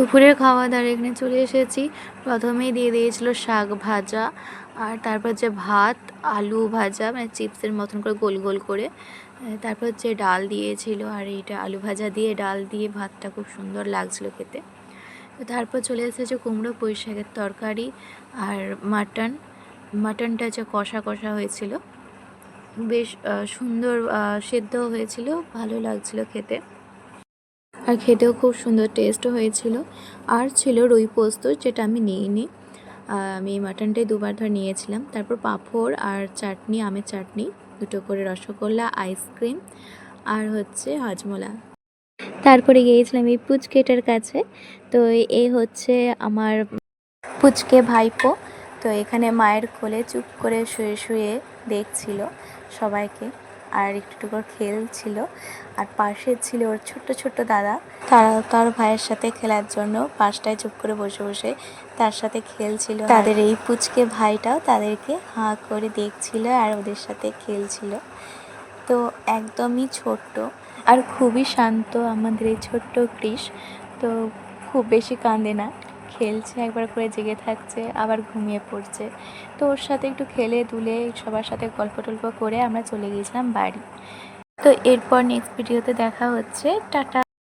দুপুরের খাওয়া দাওয়ার এখানে চলে এসেছি। প্রথমেই দিয়ে দিয়েছিল শাক ভাজা, আর তারপর হচ্ছে ভাত, আলু ভাজা মানে চিপসের মতন করে গোল গোল করে, তারপর হচ্ছে ডাল দিয়েছিল, আর এইটা আলু ভাজা দিয়ে ডাল দিয়ে ভাতটা খুব সুন্দর লাগছিল খেতে। তো তারপর চলে এসেছে কুমড়ো পুঁই শাকের তরকারি আর মাটনটা হচ্ছে কষা কষা হয়েছিল, বেশ সুন্দর সেদ্ধ হয়েছিল, ভালো লাগছিল খেতে, আর খেতেও খুব সুন্দর টেস্টও হয়েছিল। আর ছিল রুই পোস্ত, যেটা আমি নিইনি, আমি মাটনটাই দুবার ধরে নিয়েছিলাম। তারপর পাঁপড় আর চাটনি, আমের চাটনি, দুটো করে রসগোল্লা, আইসক্রিম, আর হচ্ছে হজমোলা। তারপরে গিয়েছিলাম এই পুচকেটার কাছে। তো এই হচ্ছে আমার পুচকে ভাইপো। তো এখানে মায়ের কোলে চুপ করে শুয়ে শুয়ে দেখছিল সবাইকে, আর একটু করে খেলছিল। আর পাশে ছিল ওর ছোট্ট ছোট্ট দাদা, তারা তার ভাইয়ের সাথে খেলার জন্য পাশটায় চুপ করে বসে বসে তার সাথে খেলছিল। তাদের এই পুচকে ভাইটাও তাদেরকে হাঁ করে দেখছিল আর ওদের সাথে খেলছিল। তো একদমই ছোট্ট আর খুবই শান্ত আমাদের এই ছোট্ট কৃষ। তো খুব বেশি কাঁদে না, খেলছে, একবার করে জেগে থাকছে, আবার ঘুমিয়ে পড়ছে। তো ওর সাথে একটু খেলে দুলে সবার সাথে গল্প টল্প করে আমরা চলে গিয়েছিলাম বাড়ি। তো এরপর নেক্সট ভিডিওতে দেখা হচ্ছে, টাটা।